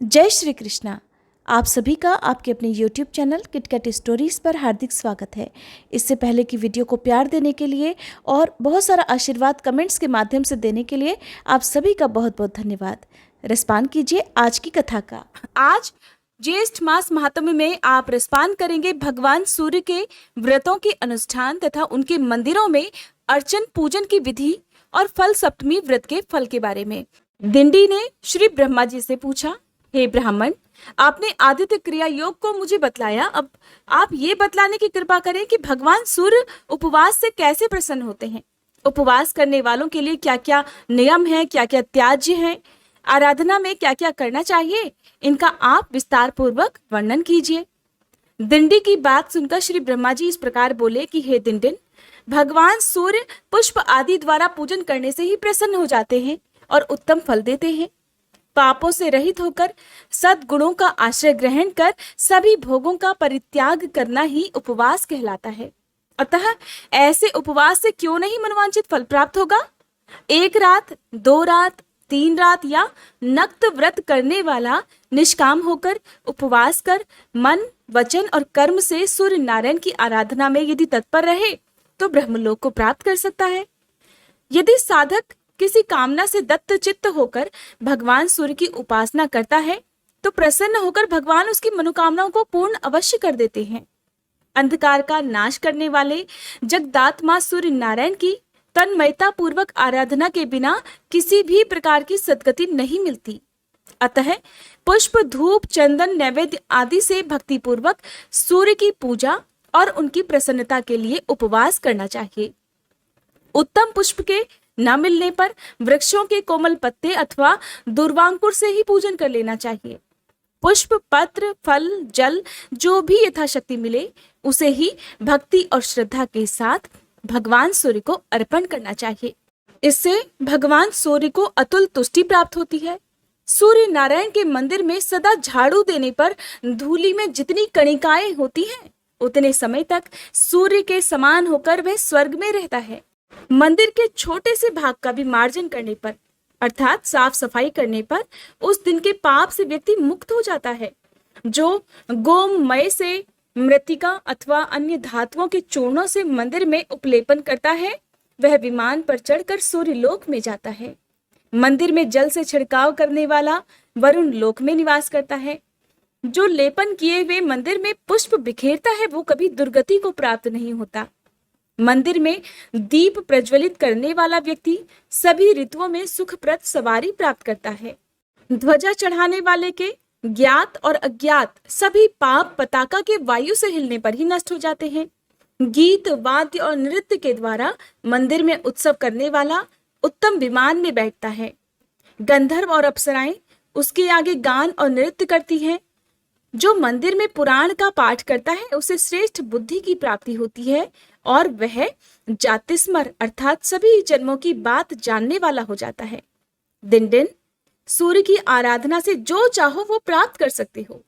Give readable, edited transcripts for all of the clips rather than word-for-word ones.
जय श्री कृष्णा। आप सभी का आपके अपने YouTube चैनल किटकैट स्टोरीज पर हार्दिक स्वागत है। इससे पहले की वीडियो को प्यार देने के लिए और बहुत सारा आशीर्वाद कमेंट्स के माध्यम से देने के लिए आप सभी का बहुत बहुत धन्यवाद। रसपान कीजिए आज की कथा का। आज ज्येष्ठ मास महात्म्य में आप रसपान करेंगे भगवान सूर्य के व्रतों के अनुष्ठान तथा उनके मंदिरों में अर्चन पूजन की विधि और फल सप्तमी व्रत के फल के बारे में। दिंडी ने श्री ब्रह्मा जी से पूछा, हे ब्राह्मण, आपने आदित्य क्रिया योग को मुझे बतलाया, अब आप ये बतलाने की कृपा करें कि भगवान सूर्य उपवास से कैसे प्रसन्न होते हैं। उपवास करने वालों के लिए क्या क्या नियम है, क्या क्या त्याज्य है, आराधना में क्या क्या करना चाहिए, इनका आप विस्तार पूर्वक वर्णन कीजिए। दिंडी की बात सुनकर श्री ब्रह्मा जी इस प्रकार बोले कि हे दिंडिन, भगवान सूर्य पुष्प आदि द्वारा पूजन करने से ही प्रसन्न हो जाते हैं और उत्तम फल देते हैं। पापों से रहित होकर सद्गुणों का आश्रय ग्रहण कर सभी भोगों का परित्याग करना ही उपवास कहलाता है। अतः ऐसे उपवास से क्यों नहीं मनोवांछित फल प्राप्त होगा। 1 रात, 2 रात, 3 रात या नक्त व्रत करने वाला निष्काम होकर उपवास कर मन, वचन और कर्म से सूर्य नारायण की आराधना में यदि तत्पर रहे तो ब्रह्मलोक को प्राप्त कर सकता है। यदि साधक किसी कामना से दत्त चित्त होकर भगवान सूर्य की उपासना करता है तो प्रसन्न होकर भगवान उसकी मनोकामनाओं को पूर्ण अवश्य कर देते हैं। अंधकार का नाश करने वाले जगदात्मा सूर्य नारायण की तन्मयता पूर्वक आराधना के बिना किसी भी प्रकार की सद्गति नहीं मिलती। अतः पुष्प, धूप, चंदन, नैवेद्य आदि से भक्ति पूर्वक सूर्य की पूजा और उनकी प्रसन्नता के लिए उपवास करना चाहिए। उत्तम पुष्प के न मिलने पर वृक्षों के कोमल पत्ते अथवा दुर्वांकुर से ही पूजन कर लेना चाहिए। पुष्प, पत्र, फल, जल जो भी यथाशक्ति मिले उसे ही भक्ति और श्रद्धा के साथ भगवान सूर्य को अर्पण करना चाहिए। इससे भगवान सूर्य को अतुल तुष्टि प्राप्त होती है। सूर्य नारायण के मंदिर में सदा झाड़ू देने पर धूलि में जितनी कणिकाएं होती हैं उतने समय तक सूर्य के समान होकर वह स्वर्ग में रहता है। मंदिर के छोटे से भाग का भी मार्जन करने पर अर्थात साफ सफाई करने पर उस दिन के पाप से व्यक्ति मुक्त हो जाता है। जो गोमय से मृतिका अथवा अन्य धातुओं के चूर्णों से मंदिर में उपलेपन करता है वह विमान पर चढ़कर सूर्य लोक में जाता है। मंदिर में जल से छिड़काव करने वाला वरुण लोक में निवास करता है। जो लेपन किए हुए मंदिर में पुष्प बिखेरता है वो कभी दुर्गति को प्राप्त नहीं होता। मंदिर में दीप प्रज्वलित करने वाला व्यक्ति सभी ऋतुओं में सुखप्रद सवारी प्राप्त करता है। ध्वजा चढ़ाने वाले के ज्ञात और अज्ञात सभी पाप पताका के वायु से हिलने पर ही नष्ट हो जाते हैं। गीत, वाद्य और नृत्य के द्वारा मंदिर में उत्सव करने वाला उत्तम विमान में बैठता है। गंधर्व और अप्सराएं उसके आगे गान और नृत्य करती हैं। जो मंदिर में पुराण का पाठ करता है उसे श्रेष्ठ बुद्धि की प्राप्ति होती है और वह जातिस्मर अर्थात सभी जन्मों की बात जानने वाला हो जाता है। दिन सूर्य की आराधना से जो चाहो वो प्राप्त कर सकते हो।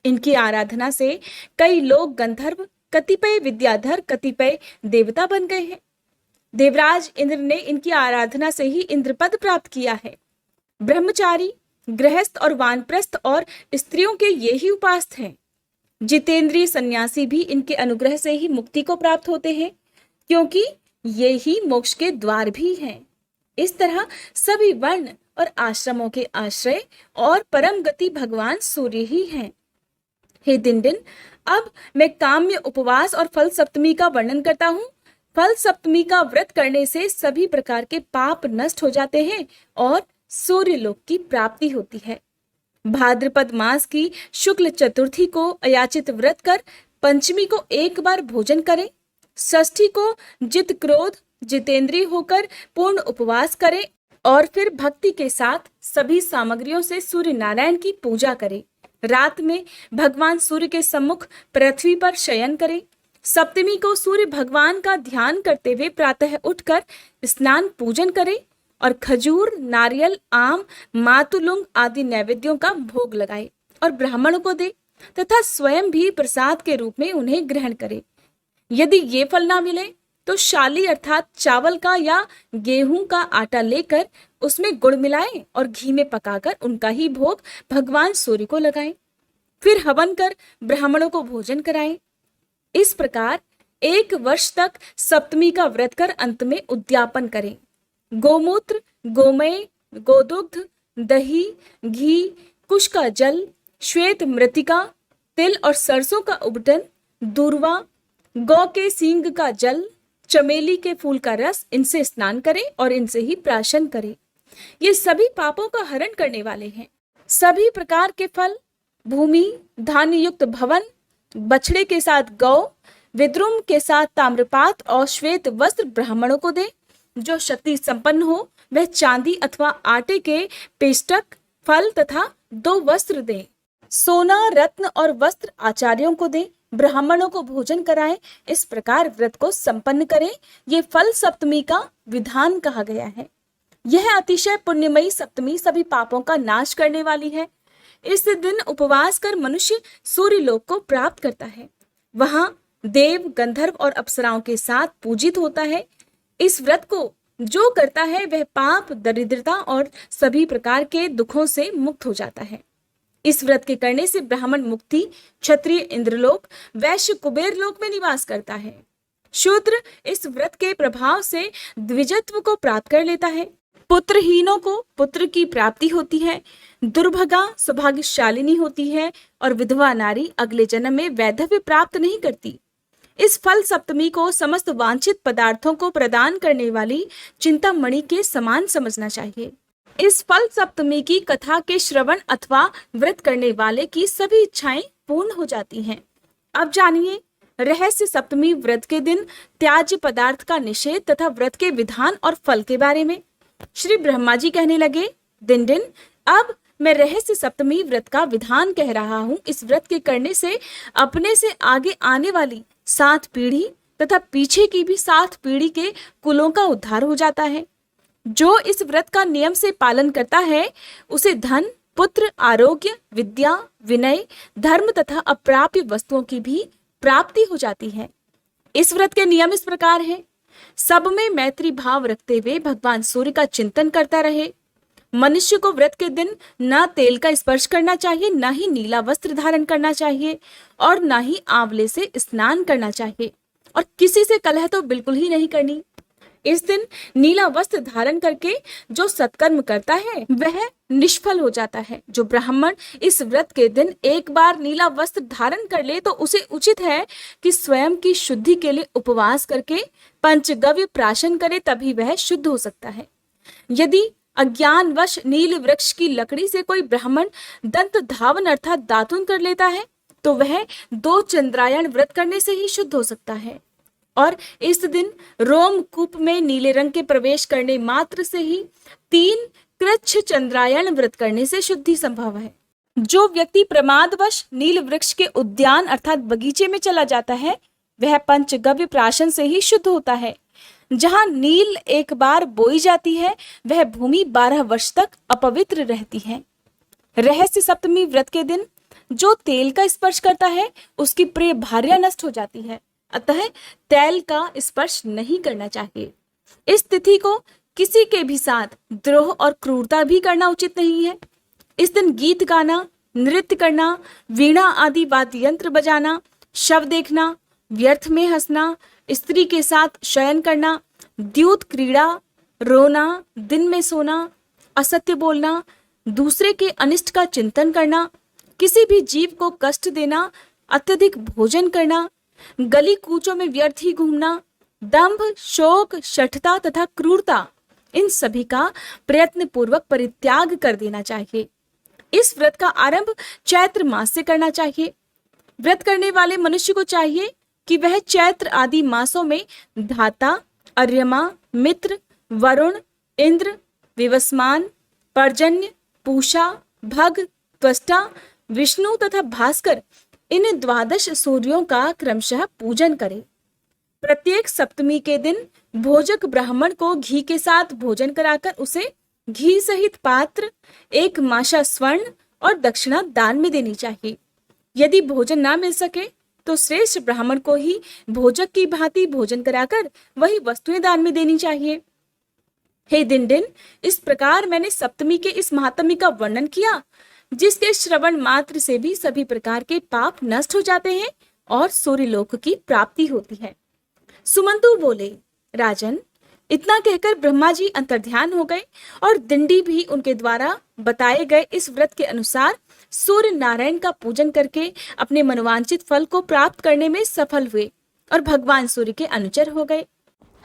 इनकी आराधना से कई लोग गंधर्व, कतिपय विद्याधर, कतिपय देवता बन गए हैं। देवराज इंद्र ने इनकी आराधना से ही इंद्रपद प्राप्त किया है। ब्रह्मचारी, गृहस्थ और वानप्रस्थ और स्त्रियों के ये ही उपास्य हैं। जितेंद्रीय सन्यासी भी इनके अनुग्रह से ही मुक्ति को प्राप्त होते हैं क्योंकि ये ही मोक्ष के द्वार भी हैं। इस तरह सभी वर्ण और आश्रमों के आश्रय और परम गति भगवान सूर्य ही हैं। हे दिनदिन, अब मैं काम्य उपवास और फल सप्तमी का वर्णन करता हूँ। फल सप्तमी का व्रत करने से सभी प्रकार के पाप नष्ट हो जाते हैं और सूर्य लोक की प्राप्ति होती है। भाद्रपद मास की शुक्ल चतुर्थी को अयाचित व्रत कर पंचमी को एक बार भोजन करें। षष्ठी को जित क्रोध जितेंद्रिय होकर पूर्ण उपवास करें और फिर भक्ति के साथ सभी सामग्रियों से सूर्य नारायण की पूजा करें। रात में भगवान सूर्य के सम्मुख पृथ्वी पर शयन करें। सप्तमी को सूर्य भगवान का ध्यान करते हुए प्रातः उठकर स्नान पूजन करें और खजूर, नारियल, आम, मातुलुंग आदि नैवेद्यों का भोग लगाए और ब्राह्मणों को दे तथा स्वयं भी प्रसाद के रूप में उन्हें ग्रहण करे। यदि ये फल ना मिले तो शाली अर्थात चावल का या गेहूं का आटा लेकर उसमें गुड़ मिलाएं और घी में पकाकर उनका ही भोग भगवान सूर्य को लगाएं। फिर हवन कर ब्राह्मणों को भोजन कराएं। इस प्रकार 1 वर्ष तक सप्तमी का व्रत कर अंत में उद्यापन करें। गोमूत्र, गोमय, गोदुग्ध, दही, घी, कुश का जल, श्वेत मृतिका, तिल और सरसों का उबटन, दूर्वा, गौ के सींग का जल, चमेली के फूल का रस, इनसे स्नान करें और इनसे ही प्राशन करें। ये सभी पापों का हरण करने वाले हैं। सभी प्रकार के फल, भूमि, धान्य युक्त भवन, बछड़े के साथ गौ, विद्रुम के साथ ताम्रपात और श्वेत वस्त्र ब्राह्मणों को दे। जो शक्ति संपन्न हो वह चांदी अथवा आटे के पेष्टक, फल तथा 2 वस्त्र दे। सोना, रत्न और वस्त्र आचार्यों को दे। ब्राह्मणों को भोजन कराएं। इस प्रकार व्रत को संपन्न करें। ये फल सप्तमी का विधान कहा गया है। यह अतिशय पुण्यमयी सप्तमी सभी पापों का नाश करने वाली है। इस दिन उपवास कर मनुष्य सूर्य लोक को प्राप्त करता है। वहां देव, गंधर्व और अप्सराओं के साथ पूजित होता है। इस व्रत को जो करता है वह पाप, दरिद्रता और सभी प्रकार के दुखों से मुक्त हो जाता है। इस व्रत के करने से ब्राह्मण मुक्ति, क्षत्रिय इंद्रलोक, वैश्य कुबेर लोक में निवास करता है। शूद्र इस व्रत के प्रभाव से द्विजत्व को प्राप्त कर लेता है। पुत्रहीनों को पुत्र की प्राप्ति होती है। दुर्भगा सौभाग्यशालिनी होती है और विधवा नारी अगले जन्म में वैधव्य प्राप्त नहीं करती। इस फल सप्तमी को समस्त वांछित पदार्थों को प्रदान करने वाली चिंतामणि के समान समझना चाहिए। इस फल सप्तमी की कथा के श्रवण अथवा व्रत करने वाले की सभी इच्छाएं पूर्ण हो जाती हैं। अब जानिए रहस्य सप्तमी व्रत के दिन त्याज्य पदार्थ का निषेध तथा व्रत के विधान और फल के बारे में। श्री ब्रह्मा जी कहने लगे, दिन दिन अब मैं रहस्य सप्तमी व्रत का विधान कह रहा हूँ। इस व्रत के करने से अपने से आगे आने वाली 7 पीढ़ी तथा पीछे की भी 7 पीढ़ी के कुलों का उद्धार हो जाता है। जो इस व्रत का नियम से पालन करता है उसे धन, पुत्र, आरोग्य, विद्या, विनय, धर्म तथा अप्राप्य वस्तुओं की भी प्राप्ति हो जाती है। इस व्रत के नियम इस प्रकार हैं। सब में मैत्री भाव रखते हुए भगवान सूर्य का चिंतन करता रहे। मनुष्य को व्रत के दिन न तेल का स्पर्श करना चाहिए, न ही नीला वस्त्र धारण करना चाहिए और न ही आंवले से स्नान करना चाहिए और किसी से कलह तो बिल्कुल ही नहीं करनी। इस दिन नीला वस्त्र धारण करके जो सत्कर्म करता है वह निष्फल हो जाता है। जो ब्राह्मण इस व्रत के दिन एक बार नीला वस्त्र धारण कर ले तो उसे उचित है कि स्वयं की शुद्धि के लिए उपवास करके पंचगव्य प्राशन करे, तभी वह शुद्ध हो सकता है। यदि अज्ञानवश नील वृक्ष की लकड़ी से कोई ब्राह्मण दंत धावन अर्थात दातुन कर लेता है तो वह 2 चंद्रायण व्रत करने से ही शुद्ध हो सकता है। और इस दिन रोमकूप में नीले रंग के प्रवेश करने मात्र से ही 3 कृच्छ चंद्रायण व्रत करने से शुद्धि संभव है। जो व्यक्ति प्रमादवश नील वृक्ष के उद्यान अर्थात बगीचे में चला जाता है वह पंचगव्य प्राशन से ही शुद्ध होता है। जहां नील एक बार बोई जाती है वह भूमि 12 वर्ष तक अपवित्र रहती है। रहस्य सप्तमी व्रत के दिन जो तेल का स्पर्श करता है उसकी प्रिय भार्या नष्ट हो जाती है, अतः तेल का स्पर्श नहीं करना चाहिए। इस तिथि को किसी के भी साथ द्रोह और क्रूरता भी करना उचित नहीं है। इस दिन गीत गाना, नृत्य करना, वीणा आदि वाद्य यंत्र बजाना, शव देखना, व्यर्थ में हंसना, स्त्री के साथ शयन करना, द्यूत क्रीड़ा, रोना, दिन में सोना, असत्य बोलना, दूसरे के अनिष्ट का चिंतन करना, किसी भी जीव को कष्ट देना, अत्यधिक भोजन करना, गली कूचों में व्यर्थ ही घूमना, दंभ, शोक, शठता तथा क्रूरता, इन सभी का प्रयत्न पूर्वक परित्याग कर देना चाहिए। इस व्रत का आरंभ चैत्र मास से करना चाहिए। व्रत करने वाले मनुष्य को चाहिए कि वह चैत्र आदि मासों में धाता, अर्यमा, मित्र, वरुण, इंद्र, विवस्मान, पर्जन्य, पूषा, भग, त्वष्टा, विष्णु तथा भास्कर इन 12 सूर्यों का क्रमशः पूजन करे। प्रत्येक सप्तमी के दिन भोजक ब्राह्मण को घी के साथ भोजन कराकर उसे घी सहित पात्र, 1 माशा स्वर्ण और दक्षिणा दान में देनी चाहिए। यदि भोजन ना मिल सके तो श्रेष्ठ ब्राह्मण को ही भोजक की भांति भोजन कराकर वही वस्तुएं दान में देनी चाहिए। हे दिन, इस प्रकार मैंने सप्तमी के इस महात्म्य का वर्णन किया, जिसके श्रवण मात्र से भी सभी प्रकार के पाप नष्ट हो जाते हैं और सूर्यलोक की प्राप्ति होती है। सुमंतु बोले, राजन, इतना कहकर ब्रह्मा जी अंतर्ध्यान हो गए और दिंडी भी उनके द्वारा बताए गए इस व्रत के अनुसार सूर्य नारायण का पूजन करके अपने मनोवांछित फल को प्राप्त करने में सफल हुए और भगवान सूर्य के अनुचर हो गए।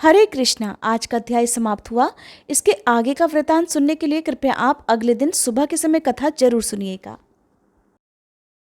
हरे कृष्णा। आज का अध्याय समाप्त हुआ। इसके आगे का वृतांत सुनने के लिए कृपया आप अगले दिन सुबह के समय कथा जरूर सुनिएगा।